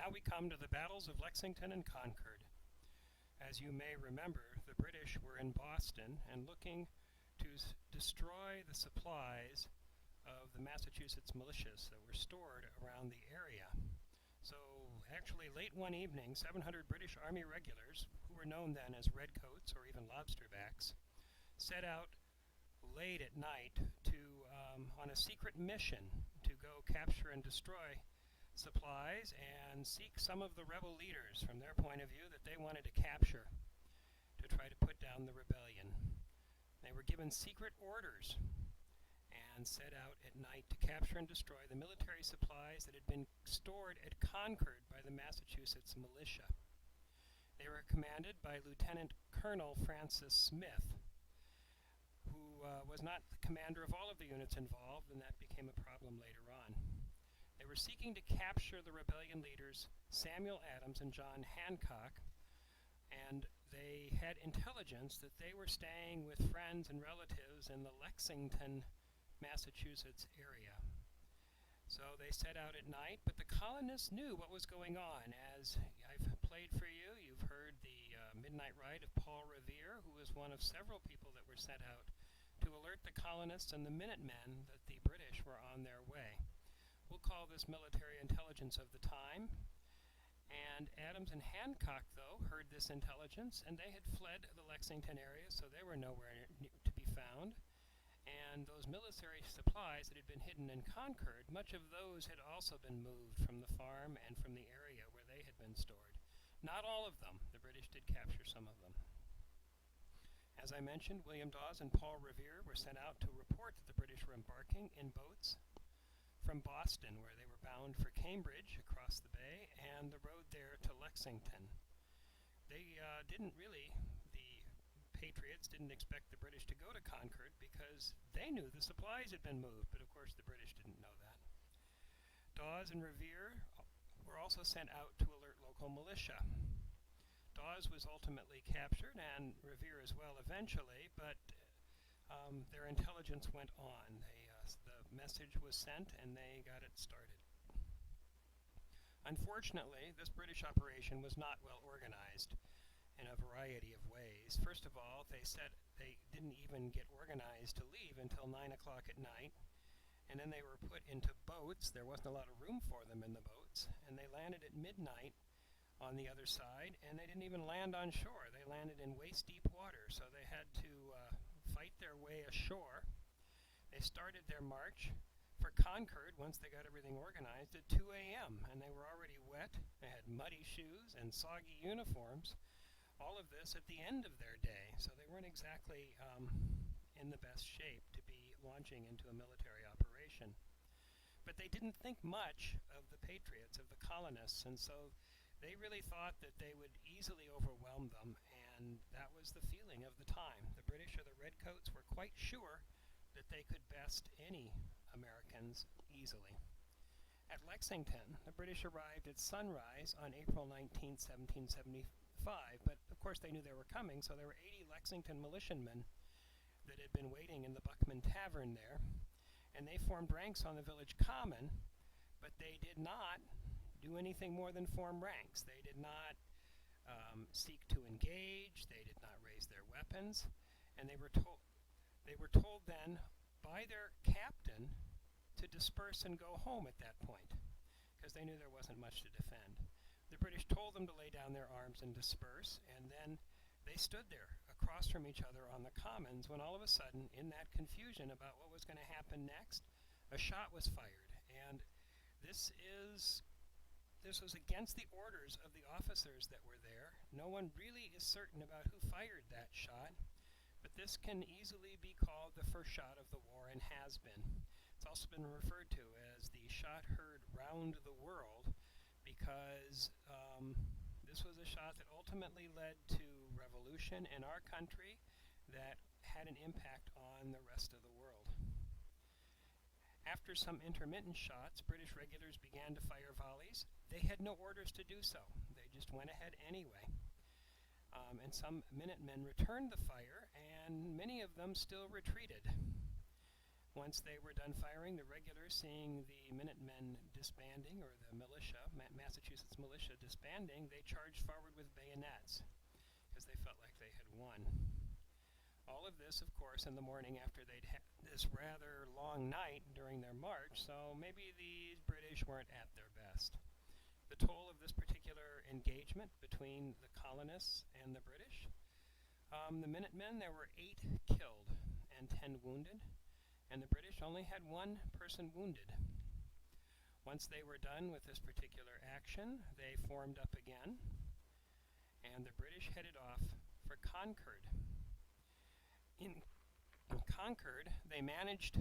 Now we come to the battles of Lexington and Concord. As you may remember, the British were in Boston and looking to destroy the supplies of the Massachusetts militias that were stored around the area. So actually late one evening, 700 British Army regulars, who were known then as redcoats or even lobsterbacks, set out late at night on a secret mission to go capture and destroy supplies and seek some of the rebel leaders from their point of view that they wanted to capture to try to put down the rebellion. They were given secret orders and set out at night to capture and destroy the military supplies that had been stored at Concord by the Massachusetts militia. They were commanded by Lieutenant Colonel Francis Smith, who was not the commander of all of the units involved, and that became a problem later on. They were seeking to capture the rebellion leaders Samuel Adams and John Hancock, and they had intelligence that they were staying with friends and relatives in the Lexington, Massachusetts area. So they set out at night, but the colonists knew what was going on. As I've played for you, you've heard the Midnight Ride of Paul Revere, who was one of several people that were sent out to alert the colonists and the Minutemen that the British were on their way. We'll call this military intelligence of the time. And Adams and Hancock, though, heard this intelligence, and they had fled the Lexington area, so they were nowhere to be found. And those military supplies that had been hidden in Concord, much of those had also been moved from the farm and from the area where they had been stored. Not all of them. The British did capture some of them. As I mentioned, William Dawes and Paul Revere were sent out to report that the British were embarking in boats from Boston, where they were bound for Cambridge across the bay, and the road there to Lexington. They the Patriots didn't expect the British to go to Concord because they knew the supplies had been moved, but of course the British didn't know that. Dawes and Revere were also sent out to alert local militia. Dawes was ultimately captured, and Revere as well eventually, but their intelligence went on. The message was sent, and they got it started. Unfortunately, this British operation was not well organized in a variety of ways. First of all, they said they didn't even get organized to leave until 9 o'clock at night, and then they were put into boats. There wasn't a lot of room for them in the boats, and they landed at midnight on the other side, and they didn't even land on shore. They landed in waist-deep water, so they had to fight their way ashore. They started their march for Concord once they got everything organized at 2 a.m., and they were already wet. They had muddy shoes and soggy uniforms, all of this at the end of their day, so they weren't exactly in the best shape to be launching into a military operation. But they didn't think much of the Patriots, of the colonists, and so they really thought that they would easily overwhelm them, and that was the feeling of the time. The British, or the Redcoats, were quite sure that they could best any Americans easily. At Lexington, the British arrived at sunrise on April 19, 1775, but of course they knew they were coming, so there were 80 Lexington militiamen that had been waiting in the Buckman Tavern there, and they formed ranks on the village common, but they did not do anything more than form ranks. They did not seek to engage, they did not raise their weapons, and they were told then by their captain to disperse and go home at that point, because they knew there wasn't much to defend. The British told them to lay down their arms and disperse, and then they stood there across from each other on the commons when all of a sudden, in that confusion about what was going to happen next, a shot was fired. And this was against the orders of the officers that were there. No one really is certain about who fired that shot, but this can easily be called the first shot of the war and has been. It's also been referred to as the shot heard round the world because this was a shot that ultimately led to revolution in our country that had an impact on the rest of the world. After some intermittent shots, British regulars began to fire volleys. They had no orders to do so. They just went ahead anyway. And some Minutemen returned the fire, and many of them still retreated. Once they were done firing, the regulars, seeing the Minutemen disbanding, or the militia, Massachusetts militia disbanding, they charged forward with bayonets because they felt like they had won. All of this, of course, in the morning after they'd had this rather long night during their march, so maybe the British weren't at their best. The toll of this particular engagement between the colonists and the British, the Minutemen, there were 8 killed and 10 wounded, and the British only had 1 person wounded. Once they were done with this particular action, they formed up again, and the British headed off for Concord. In Concord, they managed,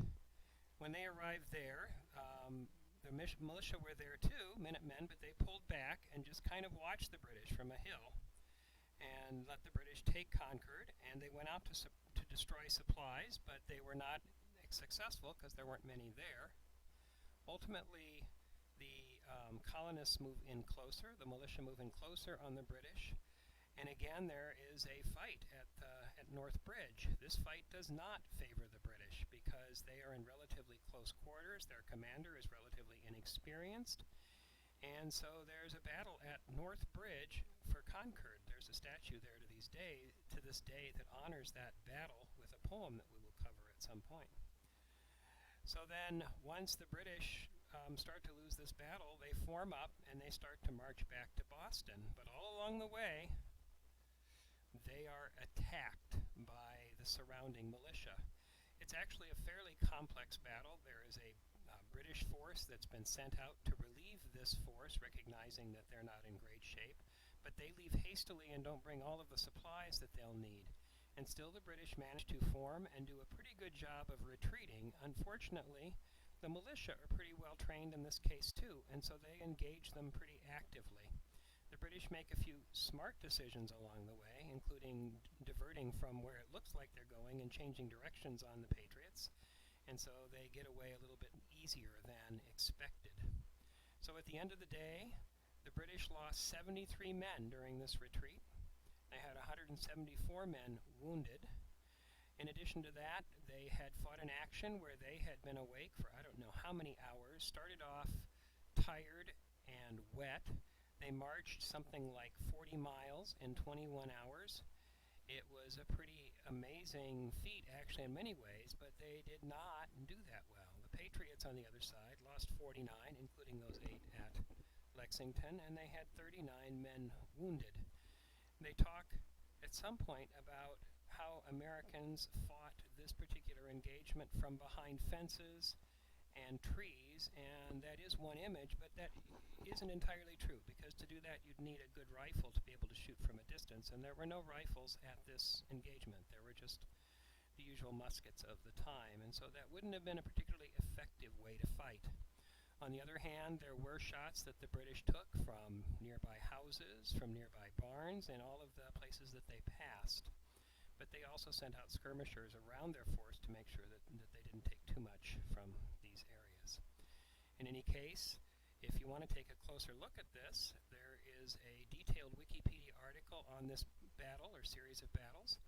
when they arrived there, the militia were there too, Minutemen, but they pulled back and just kind of watched the British from a hill and let the British take Concord, and they went out to destroy supplies, but they were not successful because there weren't many there. Ultimately, the colonists move in closer, the militia move in closer on the British, and again there is a fight at North Bridge. This fight does not favor the British because they are in relatively close quarters, their commander is relatively inexperienced, and so there's a battle at North Bridge for Concord. There's a statue there to this day that honors that battle with a poem that we will cover at some point. So then, once the British start to lose this battle, they form up and they start to march back to Boston. But all along the way, they are attacked by the surrounding militia. It's actually a fairly complex battle. There is a British force that's been sent out to relieve this force, recognizing that they're not in great shape. But they leave hastily and don't bring all of the supplies that they'll need. And still the British manage to form and do a pretty good job of retreating. Unfortunately, the militia are pretty well trained in this case too, and so they engage them pretty actively. The British make a few smart decisions along the way, including diverting from where it looks like they're going and changing directions on the Patriots, and so they get away a little bit easier than expected. So at the end of the day, the British lost 73 men during this retreat. They had 174 men wounded. In addition to that, they had fought an action where they had been awake for I don't know how many hours, started off tired and wet. They marched something like 40 miles in 21 hours. It was a pretty amazing feat, actually, in many ways, but they did not do that well. The Patriots, on the other side, lost 49, including those 8 at Lexington, and they had 39 men wounded. They talk at some point about how Americans fought this particular engagement from behind fences and trees, and that is one image, but that isn't entirely true, because to do that you'd need a good rifle to be able to shoot from a distance, and there were no rifles at this engagement. There were just the usual muskets of the time, and so that wouldn't have been a particularly effective way to fight. On the other hand, there were shots that the British took from nearby houses, from nearby barns, and all of the places that they passed. But they also sent out skirmishers around their force to make sure that they didn't take too much from these areas. In any case, if you want to take a closer look at this, there is a detailed Wikipedia article on this battle or series of battles,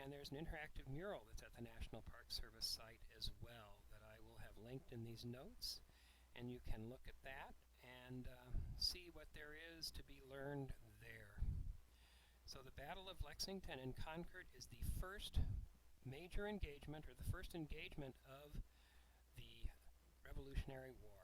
and there's an interactive mural that's at the National Park Service site as well that I will have linked in these notes. And you can look at that and see what there is to be learned there. So the Battle of Lexington and Concord is the first major engagement, or the first engagement of the Revolutionary War.